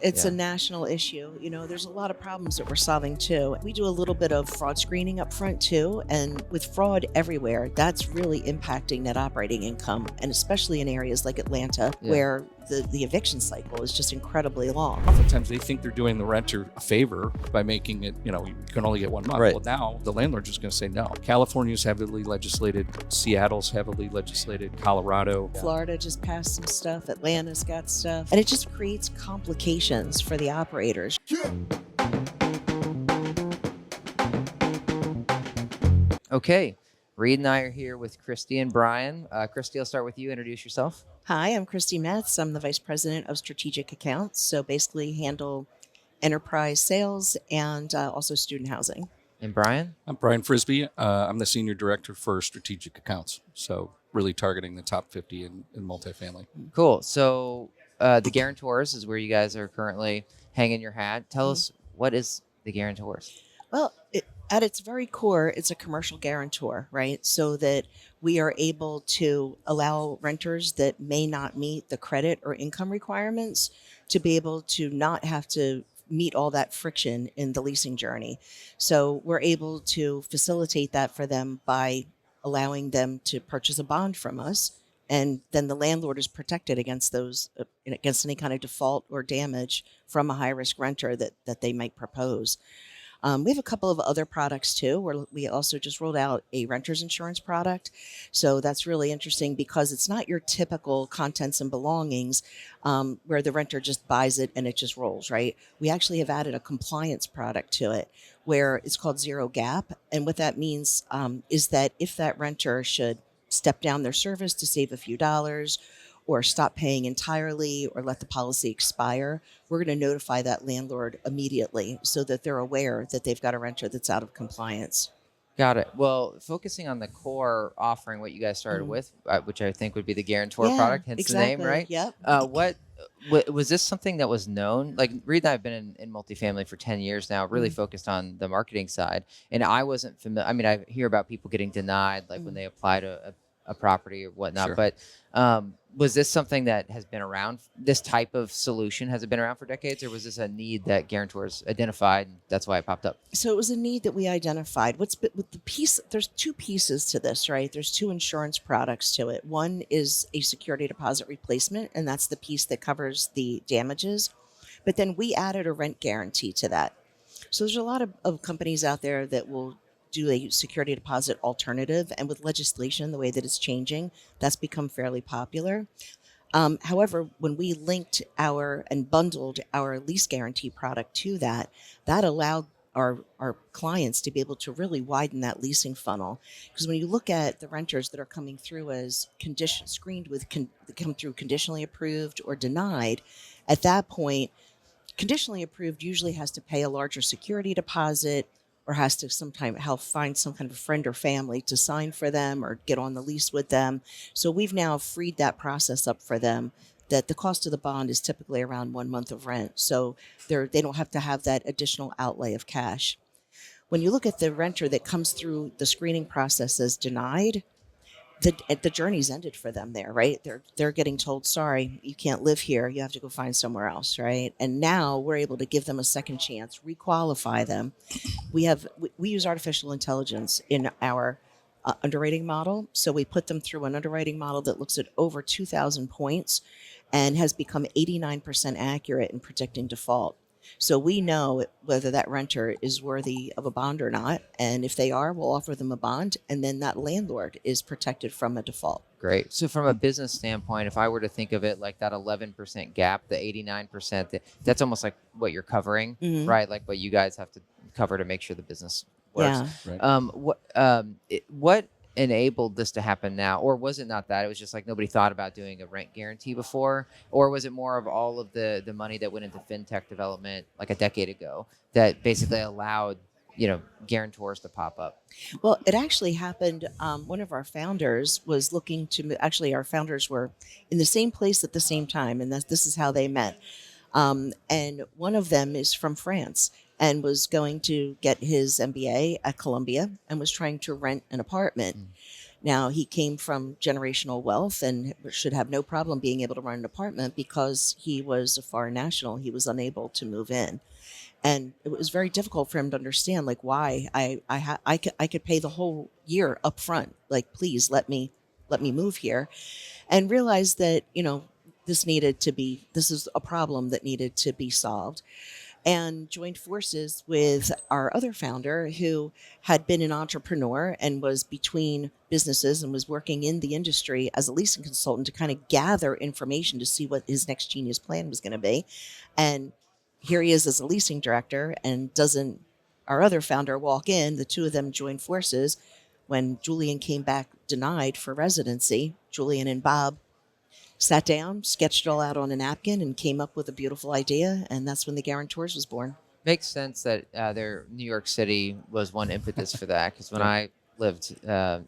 It's a national issue. There's a lot of problems that we're solving too. We do a little bit of fraud screening up front too. And with fraud everywhere, that's really impacting net operating income. And especially in areas like Atlanta, where the eviction cycle is just incredibly long. Oftentimes they think they're doing the renter a favor by making it, you can only get 1 month. Right. Well, now the landlord's just going to say no. California's heavily legislated. Seattle's heavily legislated. Colorado. Florida just passed some stuff. Atlanta's got stuff. And it just creates complications for the operators. Okay. Reed and I are here with Christy and Brian. Christy, I'll start with you. Introduce yourself. Hi, I'm Christy Metz. I'm the Vice President of Strategic Accounts. So basically handle enterprise sales and also student housing. And Brian? I'm Brian Frisbee. I'm the Senior Director for Strategic Accounts. So really targeting the top 50 in multifamily. Cool. So the Guarantors is where you guys are currently hanging your hat. Tell us, what is the Guarantors? Well, at its very core, it's a commercial guarantor, right? So that we are able to allow renters that may not meet the credit or income requirements to be able to not have to meet all that friction in the leasing journey. So we're able to facilitate that for them by allowing them to purchase a bond from us. And then the landlord is protected against against any kind of default or damage from a high-risk renter that they might propose. We have a couple of other products too, where we also just rolled out a renter's insurance product. So that's really interesting because it's not your typical contents and belongings where the renter just buys it and it just rolls, right? We actually have added a compliance product to it where it's called Zero Gap. And what that means is that if that renter should step down their service to save a few dollars or stop paying entirely or let the policy expire, we're going to notify that landlord immediately so that they're aware that they've got a renter that's out of compliance. Got it. Well, focusing on the core offering, what you guys started with, which I think would be the Guarantor product, hence exactly. the name, right? Yep. What was this something that was known? Like Reed and I have been in multifamily for 10 years now, really focused on the marketing side. And I wasn't familiar. I mean, I hear about people getting denied, like when they apply to a property or whatnot. Sure. But was this something that has been around? This type of solution, has it been around for decades, or was this a need that Guarantors identified? And that's why it popped up. So it was a need that we identified. With the piece, there's two pieces to this, right? There's two insurance products to it. One is a security deposit replacement, and that's the piece that covers the damages. But then we added a rent guarantee to that. So there's a lot of companies out there that will do a security deposit alternative. And with legislation, the way that it's changing, that's become fairly popular. However, when we linked and bundled our lease guarantee product to that allowed our clients to be able to really widen that leasing funnel. Because when you look at the renters that are coming through as screened with come through conditionally approved or denied, at that point, conditionally approved usually has to pay a larger security deposit, or has to find some kind of friend or family to sign for them or get on the lease with them. So we've now freed that process up for them, that the cost of the bond is typically around 1 month of rent. So they don't have to have that additional outlay of cash. When you look at the renter that comes through the screening process as denied, the journey's ended for them there, right? They're getting told, sorry, you can't live here. You have to go find somewhere else, right? And now we're able to give them a second chance, requalify them. We use artificial intelligence in our underwriting model. So we put them through an underwriting model that looks at over 2,000 points and has become 89% accurate in predicting default. So we know whether that renter is worthy of a bond or not. And if they are, we'll offer them a bond. And then that landlord is protected from a default. Great. So from a business standpoint, if I were to think of it like that 11% gap, the 89%, that's almost like what you're covering, right? Like what you guys have to cover to make sure the business works. Yeah. Right. What enabled this to happen now? Or was it not that? It was just like nobody thought about doing a rent guarantee before? Or was it more of all of the money that went into fintech development like a decade ago that basically allowed, guarantors to pop up? Well, it actually happened. One of our founders was looking to, actually our founders were in the same place at the same time. And this is how they met. And one of them is from France and was going to get his MBA at Columbia and was trying to rent an apartment. Now, he came from generational wealth and should have no problem being able to run an apartment because he was a foreign national. He was unable to move in. And it was very difficult for him to understand, like, why I could pay the whole year up front. Like, please let me move here, and realize that, this is a problem that needed to be solved, and joined forces with our other founder who had been an entrepreneur and was between businesses and was working in the industry as a leasing consultant to kind of gather information to see what his next genius plan was going to be. And here he is as a leasing director, and doesn't our other founder walk in, the two of them join forces. When Julian came back denied for residency, Julian and Bob sat down, sketched it all out on a napkin, and came up with a beautiful idea. And that's when the Guarantors was born. Makes sense that their New York City was one impetus for that. Because when I lived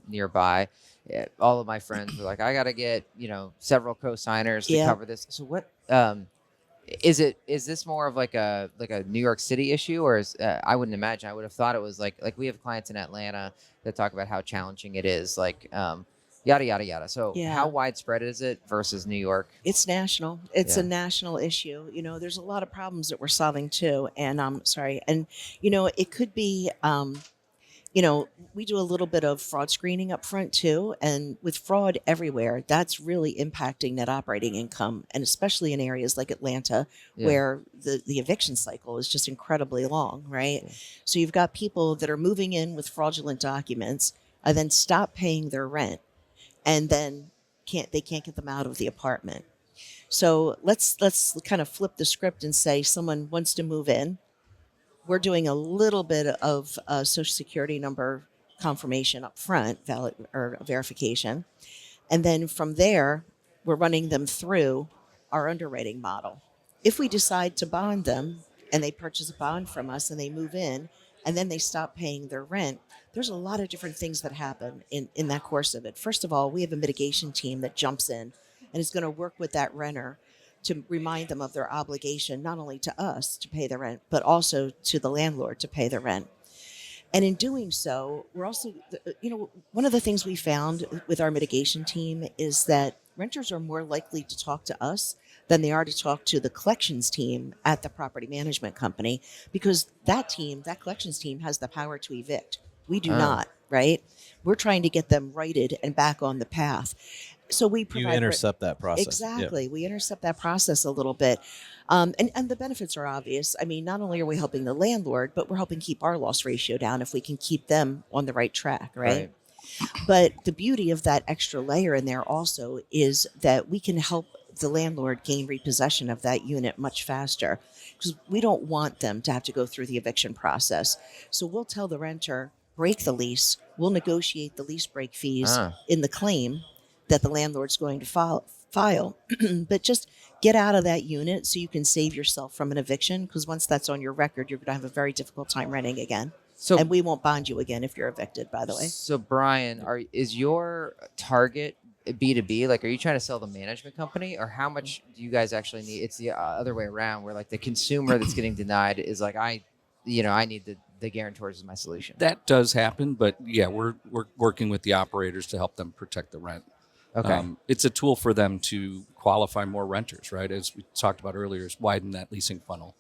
nearby, all of my friends were like, I got to get, several co-signers to cover this. So what is it? Is this more of like a New York City issue, or is I wouldn't imagine. I would have thought it was like we have clients in Atlanta that talk about how challenging it is, yada yada yada. So how widespread is it versus New York? It's national. It's a national issue. There's a lot of problems that we're solving too. And it could be. We do a little bit of fraud screening up front too. And with fraud everywhere, that's really impacting net operating income. And especially in areas like Atlanta, where the eviction cycle is just incredibly long, right? Yeah. So you've got people that are moving in with fraudulent documents and then stop paying their rent, and then can't get them out of the apartment. So let's kind of flip the script and say someone wants to move in. We're doing a little bit of social security number confirmation up front, valid or verification. And then from there, we're running them through our underwriting model. If we decide to bond them and they purchase a bond from us and they move in and then they stop paying their rent, there's a lot of different things that happen in that course of it. First of all, we have a mitigation team that jumps in and is going to work with that renter to remind them of their obligation, not only to us to pay the rent, but also to the landlord to pay the rent. And in doing so, we're also, one of the things we found with our mitigation team is that renters are more likely to talk to us than they are to talk to the collections team at the property management company, because that collections team has the power to evict. We do not, right? We're trying to get them righted and back on the path. So we provide, you intercept that process. Exactly. Yep. We intercept that process a little bit. And the benefits are obvious. I mean, not only are we helping the landlord, but we're helping keep our loss ratio down if we can keep them on the right track, right? But the beauty of that extra layer in there also is that we can help the landlord gain repossession of that unit much faster, because we don't want them to have to go through the eviction process. So we'll tell the renter, break the lease. We'll negotiate the lease break fees in the claim that the landlord's going to file. But just get out of that unit so you can save yourself from an eviction, because once that's on your record, you're going to have a very difficult time renting again. And we won't bond you again if you're evicted, by the way. So Brian, is your target B2B? Like, are you trying to sell the management company, or how much do you guys actually need? It's the other way around, where like the consumer that's getting denied is like, I need the guarantors as my solution. That does happen, but we're working with the operators to help them protect the rent. Okay. It's a tool for them to qualify more renters, right? As we talked about earlier, is widen that leasing funnel.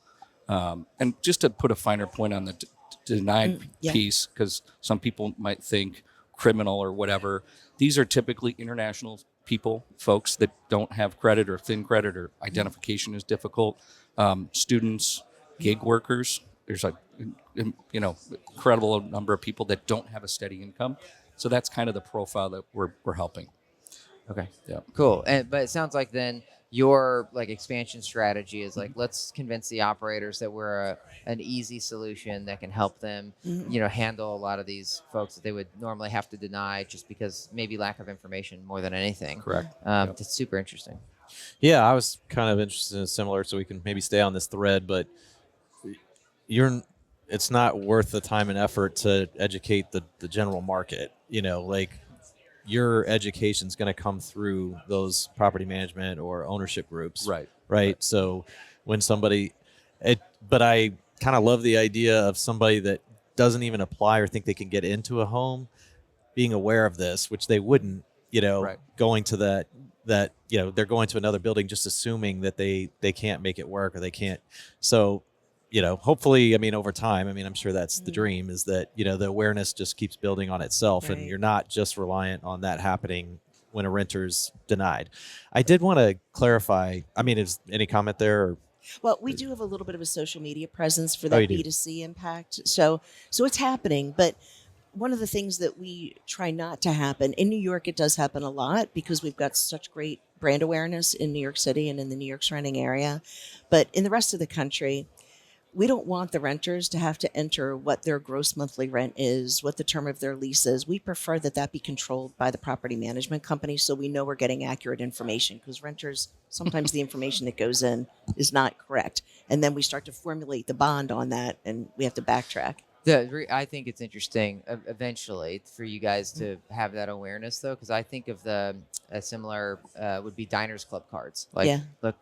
And just to put a finer point on the denied piece, because some people might think criminal or whatever, these are typically international folks that don't have credit or thin credit, or identification is difficult. Students, gig workers. There's incredible number of people that don't have a steady income. So that's kind of the profile that we're helping. Okay. Yeah. Cool. But it sounds like then your expansion strategy is let's convince the operators that we're an easy solution that can help them, handle a lot of these folks that they would normally have to deny just because maybe lack of information more than anything. Correct. It's super interesting. Yeah, I was kind of interested in similar, so we can maybe stay on this thread, but it's not worth the time and effort to educate the general market. Your education's going to come through those property management or ownership groups. Right. So when but I kind of love the idea of somebody that doesn't even apply or think they can get into a home. being aware of this, which they wouldn't, going to that they're going to another building just assuming that they can't make it work or they can't. So hopefully, I mean, over time, I mean, I'm sure that's the dream, is that the awareness just keeps building on itself, and you're not just reliant on that happening when a renter's denied. I did want to clarify, I mean, is any comment there? Or? Well, we do have a little bit of a social media presence for that B2C impact. So it's happening. But one of the things that we try not to happen, in New York, it does happen a lot because we've got such great brand awareness in New York City and in the New York surrounding area. But in the rest of the country, we don't want the renters to have to enter what their gross monthly rent is, what the term of their lease is. We prefer that be controlled by the property management company so we know we're getting accurate information, because renters, sometimes the information that goes in is not correct. And then we start to formulate the bond on that, and we have to backtrack. I think it's interesting eventually for you guys to have that awareness, though, because I think of a similar would be Diners Club cards. Look,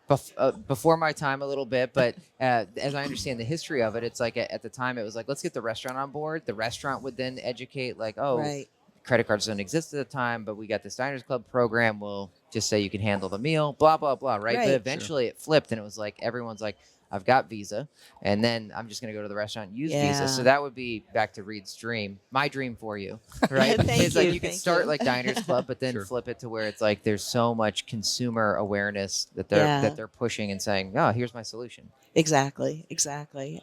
before my time a little bit, but as I understand the history of it, it's like at the time it was like, let's get the restaurant on board. The restaurant would then educate credit cards don't exist at the time, but we got this Diners Club program. We'll just say you can handle the meal, blah, blah, blah, right? But eventually it flipped, and it was like everyone's like, I've got Visa, and then I'm just going to go to the restaurant and use Visa. So that would be back to Reed's dream, my dream for you, right? It's like you can start like Diners Club, but then flip it to where it's like there's so much consumer awareness that they're pushing and saying, oh, here's my solution. Exactly.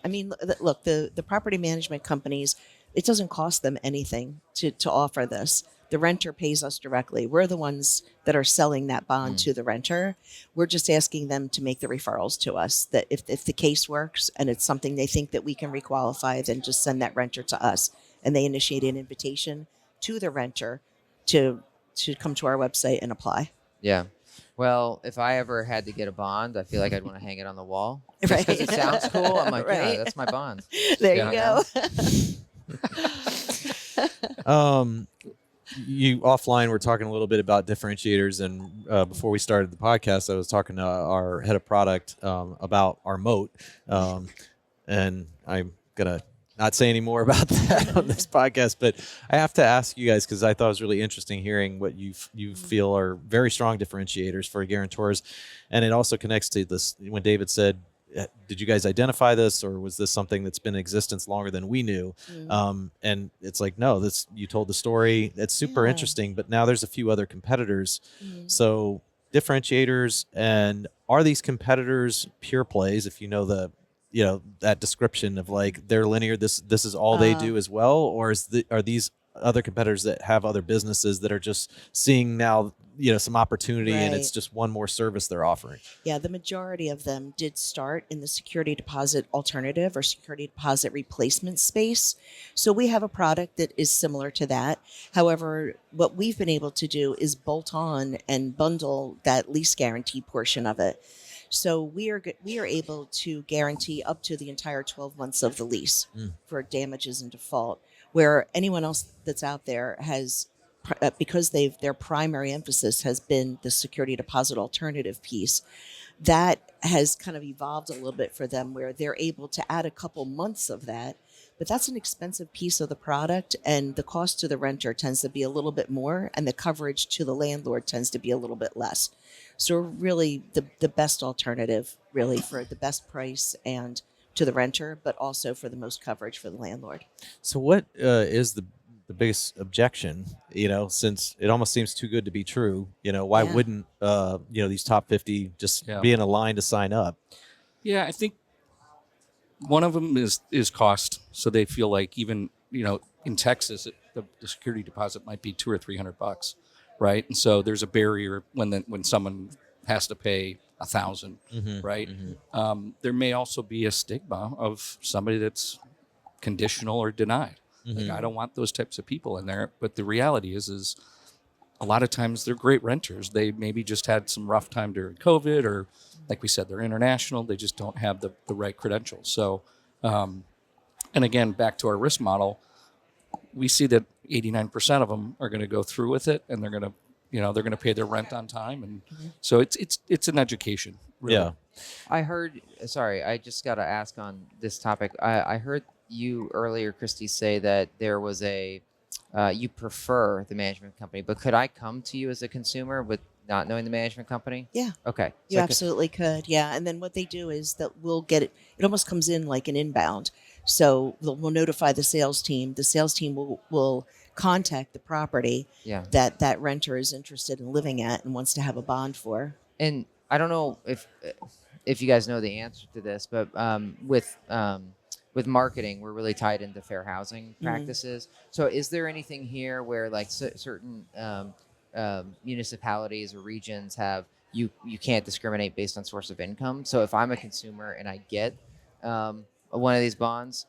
I mean, look, the property management companies, it doesn't cost them anything to offer this. The renter pays us directly. We're the ones that are selling that bond to the renter. We're just asking them to make the referrals to us, that if the case works and it's something they think that we can requalify, then just send that renter to us. And they initiate an invitation to the renter to come to our website and apply. Yeah. Well, if I ever had to get a bond, I feel like I'd want to hang it on the wall. Right. Because it sounds cool. I'm like, yeah, that's my bond. There you go. You offline, we're talking a little bit about differentiators, and before we started the podcast, I was talking to our head of product about our moat, and I'm gonna not say any more about that on this podcast, but I have to ask you guys, because I thought it was really interesting hearing what you feel are very strong differentiators for Guarantors, and it also connects to this when David said, did you guys identify this, or was this something that's been in existence longer than we knew? And it's like, no, you told the story. It's super interesting, but now there's a few other competitors. So differentiators, and are these competitors pure plays? If you know that description of like they're linear, this is all they do as well, or are these other competitors that have other businesses that are just seeing now some opportunity, and it's just one more service they're offering? Yeah, the majority of them did start in the security deposit alternative or security deposit replacement space. So we have a product that is similar to that. However, what we've been able to do is bolt on and bundle that lease guarantee portion of it. So we are able to guarantee up to the entire 12 months of the lease for damages and default, where anyone else that's out there has, because their primary emphasis has been the security deposit alternative piece, that has kind of evolved a little bit for them, where they're able to add a couple months of that. But that's an expensive piece of the product, and the cost to the renter tends to be a little bit more, and the coverage to the landlord tends to be a little bit less. So really the best alternative, really, for the best price and to the renter, but also for the most coverage for the landlord. So what is the biggest objection, since it almost seems too good to be true, why wouldn't, these top 50 just be in a line to sign up? Yeah, I think one of them is cost. So they feel like even, in Texas, the security deposit might be $200 or $300, right? And so there's a barrier when someone has to pay $1,000, right? There may also be a stigma of somebody that's conditional or denied. Like, I don't want those types of people in there. But the reality is a lot of times they're great renters. They maybe just had some rough time during COVID, or like we said, they're international. They just don't have the right credentials. So, and again, back to our risk model, we see that 89% of them are going to go through with it, and they're going to pay their rent on time. And so it's an education. Really. Yeah. I heard, sorry, I just got to ask on this topic. I heard you earlier, Christy, say that there was a you prefer the management company, but could I come to you as a consumer with not knowing the management company? Yeah. Okay. You absolutely could. Yeah. And then what they do is that we'll get it. It almost comes in like an inbound. So we'll notify the sales team. The sales team will contact the property Yeah. that renter is interested in living at and wants to have a bond for. And I don't know if you guys know the answer to this, but with marketing, we're really tied into fair housing practices. So is there anything here where like certain municipalities or regions have you can't discriminate based on source of income? So if I'm a consumer and I get one of these bonds,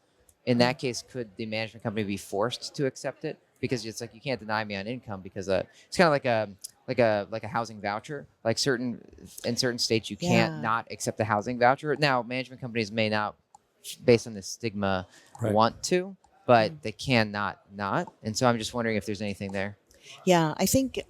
in that case, could the management company be forced to accept it? Because it's like you can't deny me on income because it's kind of like a housing voucher. Like in certain states, you can't not accept a housing voucher. Now, management companies may not, based on the stigma, want to, but they can not. And so I'm just wondering if there's anything there. Yeah, I think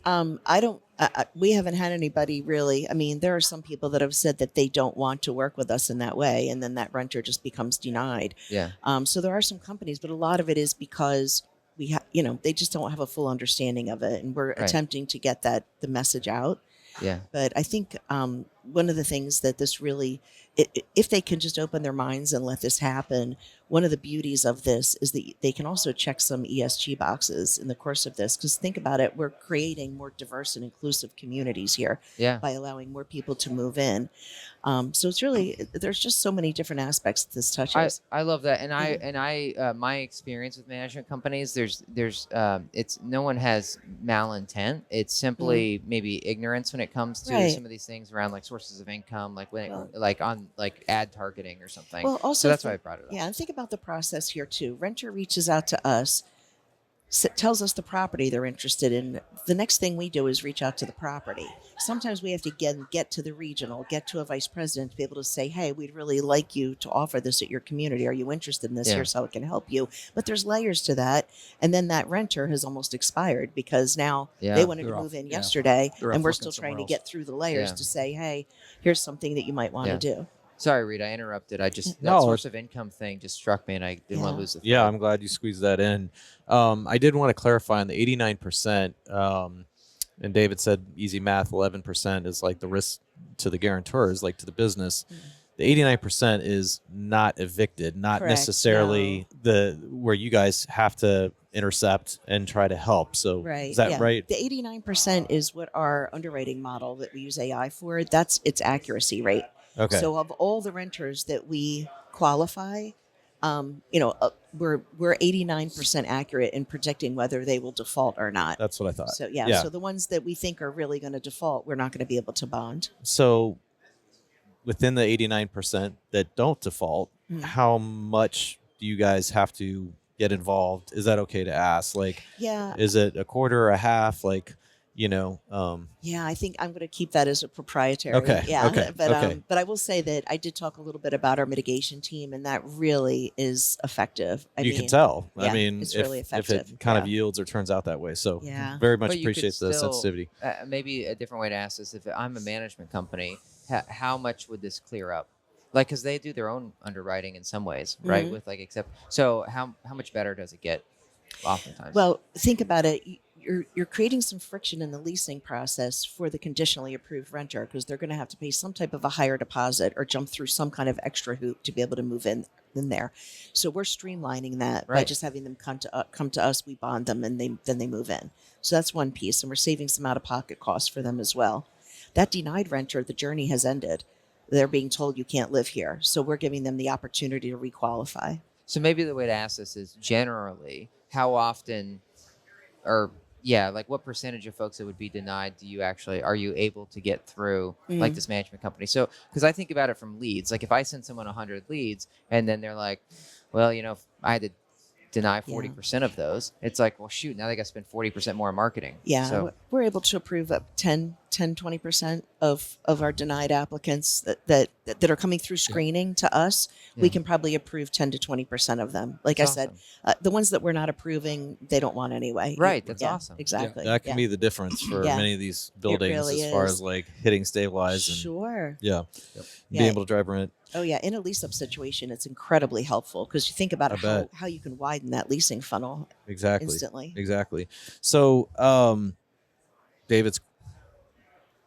we haven't had anybody really. I mean, there are some people that have said that they don't want to work with us in that way, and then that renter just becomes denied. Yeah. So there are some companies, but a lot of it is because they just don't have a full understanding of it, and we're attempting to get the message out. Yeah. But I think one of the things that this really, if they can just open their minds and let this happen, one of the beauties of this is that they can also check some ESG boxes in the course of this. Because think about it, we're creating more diverse and inclusive communities here by allowing more people to move in. So it's really, there's just so many different aspects that this touches. I love that, and I my experience with management companies, there's it's no one has malintent. It's simply maybe ignorance when it comes to some of these things around like sources of income, like like on like ad targeting or something. Well, also so that's why I brought it up. Yeah, and think about the process here too. Renter reaches out to us, tells us the property they're interested in. The next thing we do is reach out to the property. Sometimes we have to get to the regional, get to a vice president to be able to say, hey, we'd really like you to offer this at your community. Are you interested in this? Here's how it can help you. But there's layers to that. And then that renter has almost expired because now they wanted to move in yesterday and we're still trying to get through the layers to say, hey, here's something that you might want to do. Sorry, Reed, I interrupted. That source of income thing just struck me, and I didn't want to lose the thread. Yeah, I'm glad you squeezed that in. I did want to clarify on the 89%, and David said easy math, 11% is like the risk to the guarantors, like to the business. The 89% is not evicted, not necessarily where you guys have to intercept and try to help. So is that right? The 89% is what our underwriting model that we use AI for, that's its accuracy rate. Okay. So of all the renters that we qualify, we're 89% accurate in predicting whether they will default or not. That's what I thought. So so the ones that we think are really going to default, we're not going to be able to bond. So within the 89% that don't default, how much do you guys have to get involved? Is that okay to ask? Like, is it a quarter, a half? Like, I think I'm going to keep that as a proprietary. Okay. Yeah. Okay. But I will say that I did talk a little bit about our mitigation team, and that really is effective. You can tell. Yeah, I mean, it's really effective. If it kind of yields or turns out that way. So very much appreciate the sensitivity. Maybe a different way to ask this: if I'm a management company, how much would this clear up? Like, because they do their own underwriting in some ways, right? With so how much better does it get? Oftentimes. Well, think about it. You're creating some friction in the leasing process for the conditionally approved renter because they're going to have to pay some type of a higher deposit or jump through some kind of extra hoop to be able to move in there. So we're streamlining that by just having them come to us. We bond them and then they move in. So that's one piece, and we're saving some out of pocket costs for them as well. That denied renter, the journey has ended. They're being told you can't live here, so we're giving them the opportunity to requalify. So maybe the way to ask this is generally how often, or like what percentage of folks that would be denied are you able to get through like this management company? So, because I think about it from leads, like if I send someone 100 leads and then they're like, well, if I had to deny 40% of those, it's like, well, shoot, now they got to spend 40% more on marketing. Yeah, so we're able to approve up 10 10-20% of our denied applicants that are coming through screening to us, we can probably approve 10-20% of them. Like That's I said, the ones that we're not approving, they don't want anyway. Right. That's awesome. Exactly. That can be the difference for many of these buildings really as far is. as like hitting stabilize and Sure. being able to drive rent. Oh yeah, in a lease-up situation, it's incredibly helpful because you think about how you can widen that leasing funnel instantly. Exactly. So, David's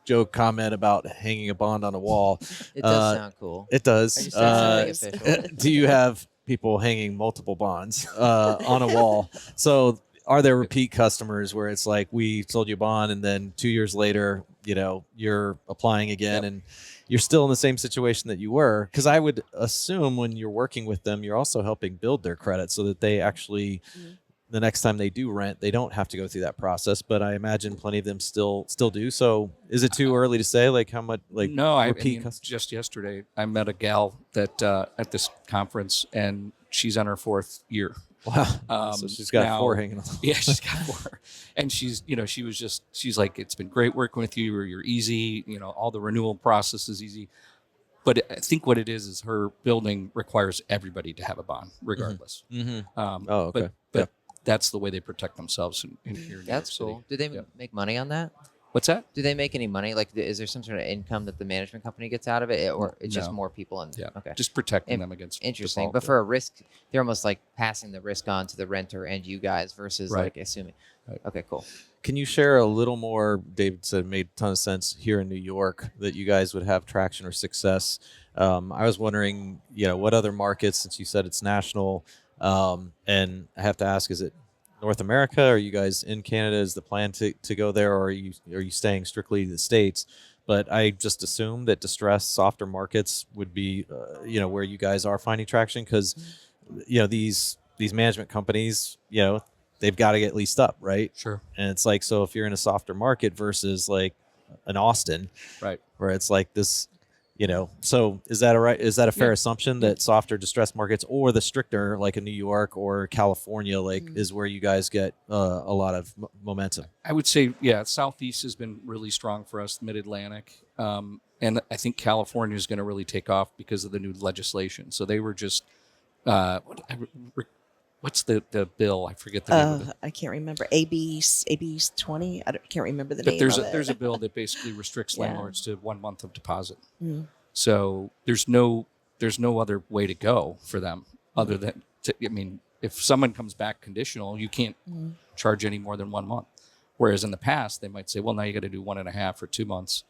joke comment about hanging a bond on a wall. It does sound cool. It does. I just said something official. Do you have people hanging multiple bonds on a wall? So are there repeat customers where it's like, we sold you a bond and then 2 years later, you're applying again and you're still in the same situation that you were? Because I would assume when you're working with them, you're also helping build their credit so that they actually the next time they do rent, they don't have to go through that process. But I imagine plenty of them still do. So is it too early to say like how much repeat customers? Just yesterday I met a gal that at this conference, and she's on her 4th year. Wow. So she's got 4 hanging on. Yeah, she's got 4. And she's like, it's been great working with you, or you're easy, all the renewal process is easy. But I think what it is her building requires everybody to have a bond regardless. Okay. But that's the way they protect themselves in here in That's New cool. York Do they make money on that? What's that? Do they make any money? Like, is there some sort of income that the management company gets out of it, or it's just more people? Okay, just protecting them against interesting. default. But for a risk, they're almost like passing the risk on to the renter and you guys versus like assuming. Right. Okay, cool. Can you share a little more? David said it made a ton of sense here in New York that you guys would have traction or success. I was wondering, what other markets, since you said it's national, and I have to ask, is it North America? Are you guys in Canada? Is the plan to go there, or are you staying strictly to the States? But I just assume that distressed, softer markets would be, where you guys are finding traction, because, these management companies, they've got to get leased up, right? Sure. And it's like, so if you're in a softer market versus like an Austin, right, where it's like this. So is that is that a fair assumption that softer distressed markets, or the stricter like a New York or California, is where you guys get a lot of momentum? I would say, Southeast has been really strong for us, Mid-Atlantic. And I think California is going to really take off because of the new legislation. So they were just, what's the bill? I forget the name of it. I can't remember. AB 20. I can't remember the name of it. There's a bill that basically restricts landlords to 1 month of deposit. So there's no other way to go for them other than if someone comes back conditional, you can't charge any more than 1 month. Whereas in the past, they might say, well, now you got to do 1.5 or 2 months.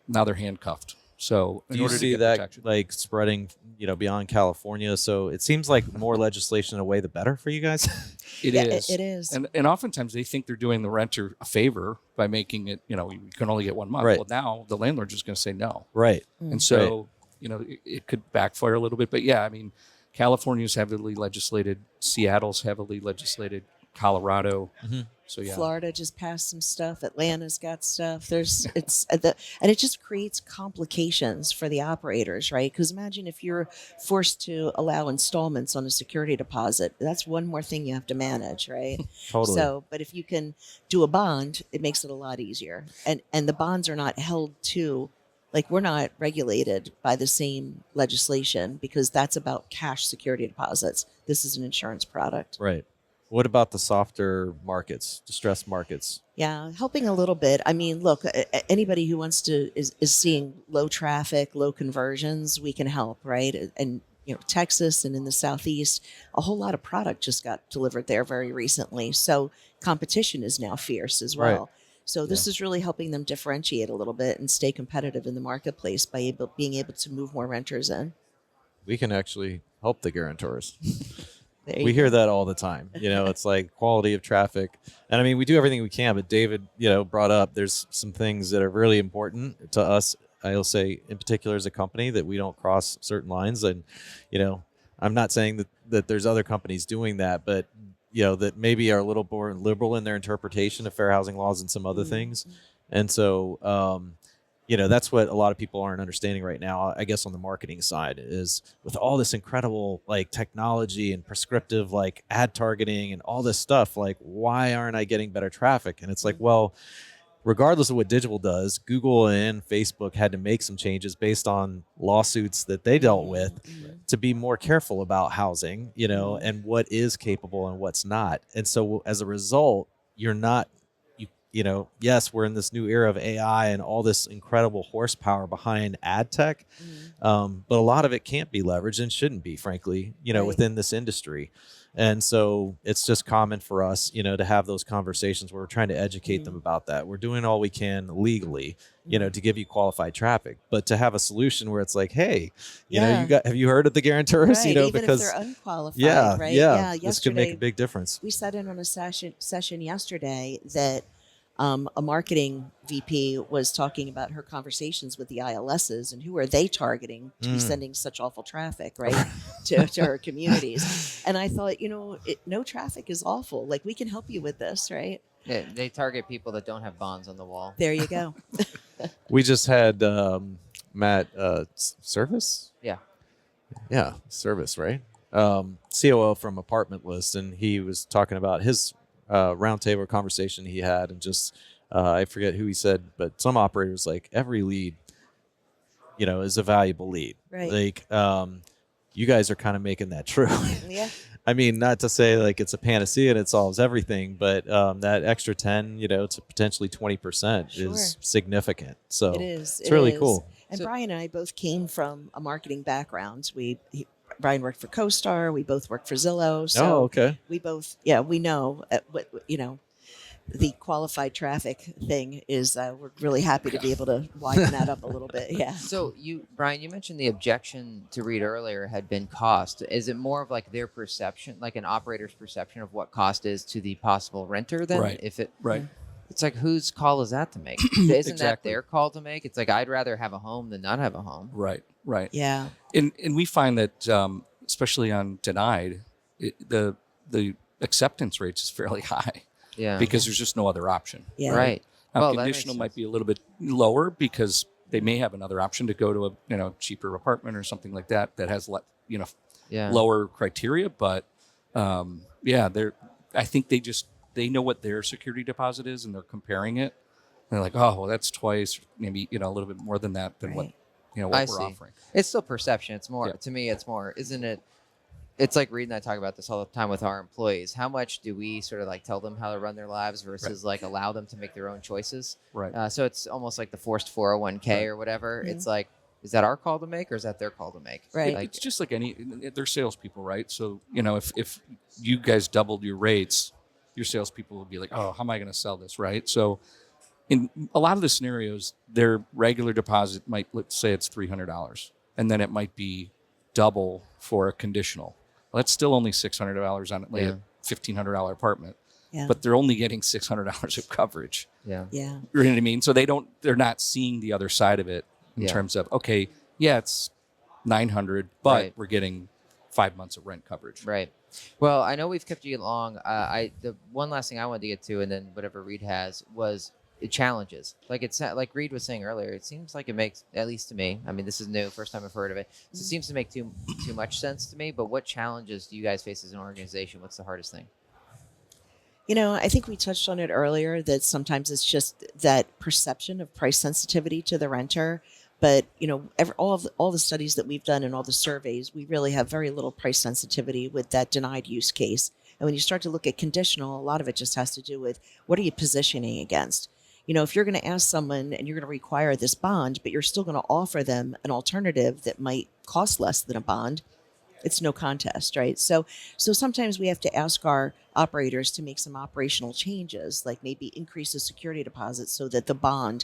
Now they're handcuffed. So do you see that like spreading, beyond California? So it seems like more legislation in a way, the better for you guys. It is. It is. And oftentimes they think they're doing the renter a favor by making it, you can only get 1 month. Right. Well, now the landlord's just going to say no. Right. And so, it could backfire a little bit. But California's heavily legislated. Seattle's heavily legislated. Colorado. So Florida just passed some stuff. Atlanta's got stuff. And it just creates complications for the operators, right? Because imagine if you're forced to allow installments on a security deposit. That's one more thing you have to manage, right? Totally. So, but if you can do a bond, it makes it a lot easier. And the bonds are not held to, like, we're not regulated by the same legislation because that's about cash security deposits. This is an insurance product. Right. What about the softer markets, distressed markets? Yeah, helping a little bit. I mean, look, anybody who wants to is seeing low traffic, low conversions, we can help, right? And Texas and in the Southeast, a whole lot of product just got delivered there very recently. So competition is now fierce as well. Right. So this is really helping them differentiate a little bit and stay competitive in the marketplace by being able to move more renters in. We can actually help the Guarantors. We hear that all the time. It's like quality of traffic. And I mean, we do everything we can, but David, brought up, there's some things that are really important to us. I'll say in particular as a company that we don't cross certain lines. And, I'm not saying that there's other companies doing that, but, that maybe are a little more liberal in their interpretation of fair housing laws and some other things. And so, that's what a lot of people aren't understanding right now, I guess, on the marketing side, is with all this incredible like technology and prescriptive like ad targeting and all this stuff, like, why aren't I getting better traffic? And it's like, well, regardless of what digital does, Google and Facebook had to make some changes based on lawsuits that they dealt with to be more careful about housing, and what is capable and what's not. And so as a result, you're not, yes, we're in this new era of AI and all this incredible horsepower behind ad tech. But a lot of it can't be leveraged and shouldn't be, frankly, within this industry. And so it's just common for us, to have those conversations where we're trying to educate them about that. We're doing all we can legally, to give you qualified traffic, but to have a solution where it's like, hey, have you heard of the Guarantors? Right. Even because if they're unqualified, yeah, right? yeah, this could Yesterday, make a big difference. we sat in on a session yesterday that a marketing VP was talking about her conversations with the ILSs and who are they targeting to be sending such awful traffic, right, to her communities. And I thought, no traffic is awful. Like, we can help you with this, right? Yeah, they target people that don't have bonds on the wall. There you go. We just had Matt Service. Yeah, Service, right? COO from Apartment List, and he was talking about his roundtable conversation he had, and just I forget who he said, but some operators, like, every lead, is a valuable lead. Right. Like, you guys are kind of making that true. Yeah. I mean, not to say like it's a panacea and it solves everything, but that extra 10, to potentially 20% is significant. So it is. It's really cool. And Brian and I both came from a marketing background. Brian worked for CoStar. We both worked for Zillow. So okay. we both, we know what, the qualified traffic thing is. We're really happy to be able to widen that up a little bit. Yeah. So Brian, you mentioned the objection to REIT earlier had been cost. Is it more of like their perception, like an operator's perception of what cost is to the possible renter then? Right. It's like, whose call is that to make? Isn't Exactly. that their call to make? It's like, I'd rather have a home than not have a home. Right. Yeah. And we find that, especially on denied, the acceptance rates is fairly high. Yeah. Because there's just no other option. Yeah. Right. Now, Well, that conditional makes might sense. be a little bit lower because they may have another option to go to a cheaper apartment or something like that has lower criteria. But I think they know what their security deposit is and they're comparing it. And they're like, oh, well, that's twice, maybe a little bit more than that than what I we're see. offering. It's still perception. It's more to me. It's more, isn't it? It's like Reed and I talk about this all the time with our employees. How much do we sort of like tell them how to run their lives versus like allow them to make their own choices? Right. So it's almost like the forced 401k or whatever. It's like, is that our call to make or is that their call to make? Right. It's just like they're salespeople, right? So, if you guys doubled your rates, your salespeople will be like, oh, how am I going to sell this, right? So in a lot of the scenarios, their regular deposit might, let's say it's $300, and then it might be double for a conditional. Well, that's still only $600 on a $1,500 apartment, but they're only getting $600 of coverage. Yeah. Yeah. You know what I mean? So they're not seeing the other side of it in terms of, okay, it's $900, but we're getting 5 months of rent coverage. Right. Well, I know we've kept you long. The one last thing I wanted to get to, and then whatever Reed has, was challenges. Like like Reed was saying earlier, it seems like it makes, at least to me, I mean, this is new, first time I've heard of it. So it seems to make too much sense to me. But what challenges do you guys face as an organization? What's the hardest thing? I think we touched on it earlier that sometimes it's just that perception of price sensitivity to the renter. But, all the studies that we've done and all the surveys, we really have very little price sensitivity with that denied use case. And when you start to look at conditional, a lot of it just has to do with what are you positioning against? If you're going to ask someone and you're going to require this bond, but you're still going to offer them an alternative that might cost less than a bond, it's no contest, right? So sometimes we have to ask our operators to make some operational changes, like maybe increase the security deposit so that the bond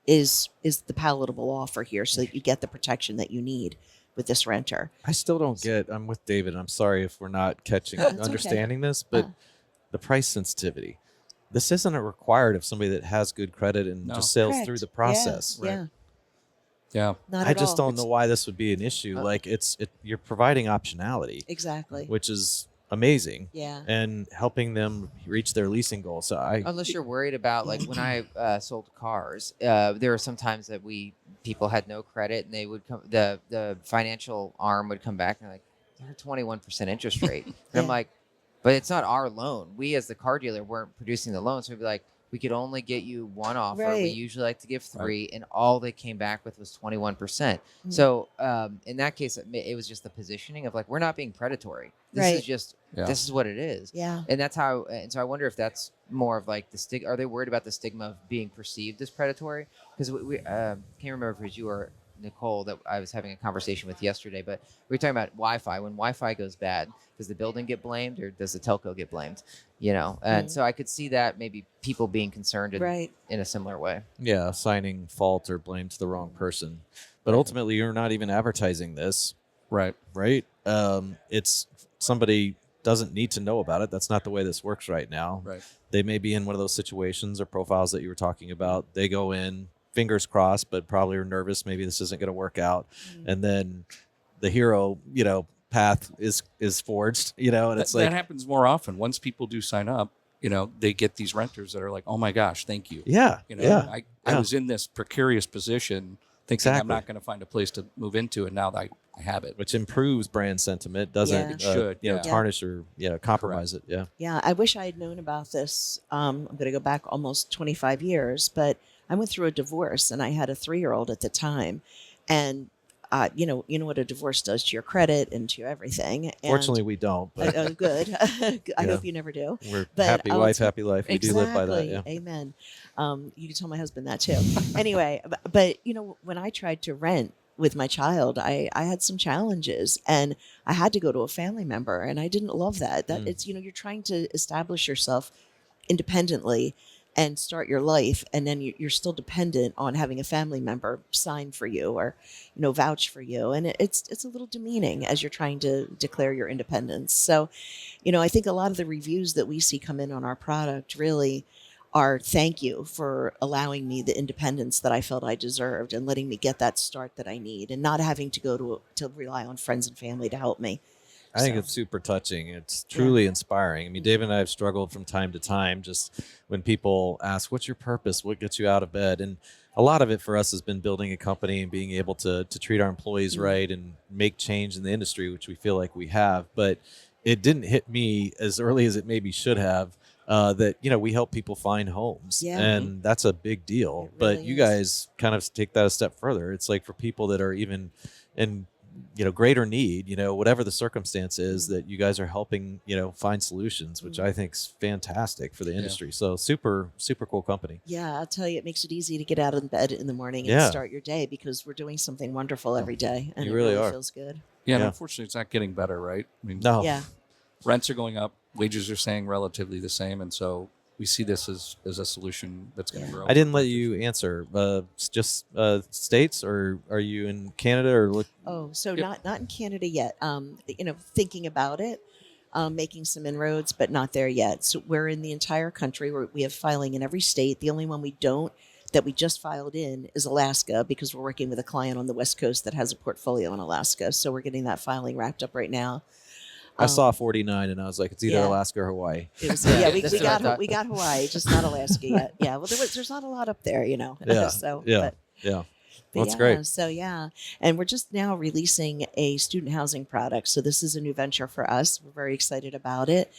is the palatable offer here so that you get the protection that you need with this renter. I still don't get, I'm with David. I'm sorry if we're not understanding this, but the price sensitivity. This isn't a required of somebody that has good credit and just sails through the process. Yeah. Not I at just all. don't know why this would be an issue. Like you're providing optionality. Exactly. Which is amazing. Yeah. And helping them reach their leasing goals. So Unless you're worried about, like when I sold cars, there were some times that people had no credit and they would come, the financial arm would come back and like, they're 21% interest rate. And I'm like, but it's not our loan. We as the car dealer weren't producing the loan. So we'd be like, we could only get you one offer. We Right. usually like to give 3, and all they came back with was 21%. Mm. So in that case, it was just the positioning of like, we're not being predatory. This is Right. just, Yeah. this is what it is. Yeah. And that's how, and so I wonder if that's more of like the are they worried about the stigma of being perceived as predatory? Because we can't remember if it was you or Nicole that I was having a conversation with yesterday, but we were talking about Wi-Fi. When Wi-Fi goes bad, does the building get blamed or does the telco get blamed? You know, and so I could see that maybe people being concerned in a similar way. Yeah, assigning fault or blame to the wrong person. But ultimately, you're not even advertising this. Right. Right? It's somebody doesn't need to know about it. That's not the way this works right now. Right. They may be in one of those situations or profiles that you were talking about. They go in, fingers crossed, but probably are nervous. Maybe this isn't going to work out. And then the hero, path is forged, and it's that happens more often. Once people do sign up, they get these renters that are like, oh my gosh, thank you. Yeah. I was in this precarious position thinking I'm Exactly. not going to find a place to move into, and now I have it. Which improves brand sentiment, doesn't It should, yeah. tarnish or compromise it. Yeah. Yeah, I wish I had known about this. I'm going to go back almost 25 years, but I went through a divorce and I had a 3-year-old at the time. And, you know what a divorce does to your credit and to everything. And, Fortunately, we don't. But good. I Yeah. hope you never do. we're But happy I'll wife, t- happy life. We do live by that. Yeah. Amen. You can tell my husband that too. Anyway, but when I tried to rent with my child, I had some challenges and I had to go to a family member and I didn't love that. That it's, you're trying to establish yourself independently and start your life. And then you're still dependent on having a family member sign for you or, vouch for you. And it's a little demeaning as you're trying to declare your independence. So, I think a lot of the reviews that we see come in on our product really are thank you for allowing me the independence that I felt I deserved and letting me get that start that I need and not having to go to rely on friends and family to help me. I think So, it's super touching. It's truly inspiring. I mean, Dave and I have struggled from time to time just when people ask, what's your purpose? What gets you out of bed? And a lot of it for us has been building a company and being able to treat our employees right and make change in the industry, which we feel like we have. But it didn't hit me as early as it maybe should have. That we help people find homes, Yeah. and that's a big deal. It But really you is. guys kind of take that a step further. It's like for people that are even in greater need, whatever the circumstance is, that you guys are helping find solutions, which I think is fantastic for the industry. So super cool company. yeah, I'll tell you, it makes it easy to get out of bed in the morning and Yeah. start your day because we're doing something wonderful every day. And You it really are. feels good. Yeah, and Yeah. unfortunately, it's not getting better, right? I mean, No, Yeah. rents are going up, wages are staying relatively the same, and so we see this as a solution that's going to grow. I didn't let you answer. Just states, or are you in Canada or look? Oh, so Yep. not in Canada yet. Thinking about it, making some inroads, but not there yet. So we're in the entire country. We have filing in every state. The only one we don't that we just filed in is Alaska because we're working with a client on the West Coast that has a portfolio in Alaska. So we're getting that filing wrapped up right now. I saw 49 and I was like, it's either yeah. Alaska or Hawaii. It was, Yeah, we that's what I thought. got Hawaii, just not Alaska yet. Yeah, well, there's not a lot up there, Yeah, so yeah, but, yeah. but That's yeah, great. So yeah, and we're just now releasing a student housing product. So this is a new venture for us. We're very excited about it,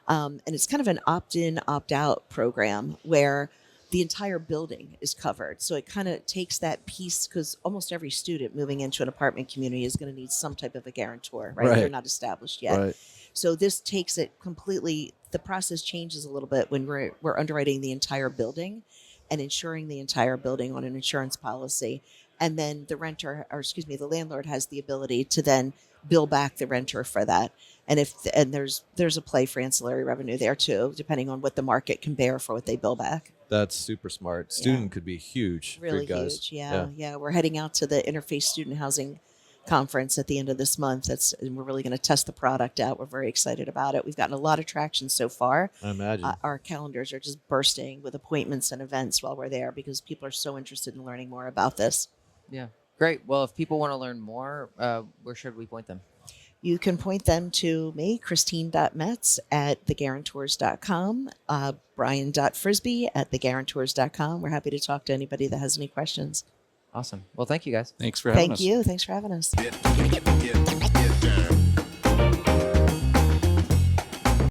and it's kind of an opt-in, opt-out program where the entire building is covered. So it kind of takes that piece because almost every student moving into an apartment community is going to need some type of a guarantor, right? Right. They're not established yet. Right. So this takes it completely. The process changes a little bit when we're underwriting the entire building and insuring the entire building on an insurance policy. And then the landlord has the ability to then bill back the renter for that. And there's a play for ancillary revenue there too, depending on what the market can bear for what they bill back. That's super smart. Student could be huge Really for you guys. huge. Yeah. We're heading out to the Interface Student Housing Conference at the end of this month. And we're really going to test the product out. We're very excited about it. We've gotten a lot of traction so far. I imagine. Our calendars are just bursting with appointments and events while we're there because people are so interested in learning more about this. Yeah. Great. Well, if people want to learn more, where should we point them? You can point them to me, Christine.Metz at TheGuarantors.com, Brian.Frisbee at TheGuarantors.com. We're happy to talk to anybody that has any questions. Awesome. Well, thank you guys. Thanks for having us. Thank you. Thanks for having us.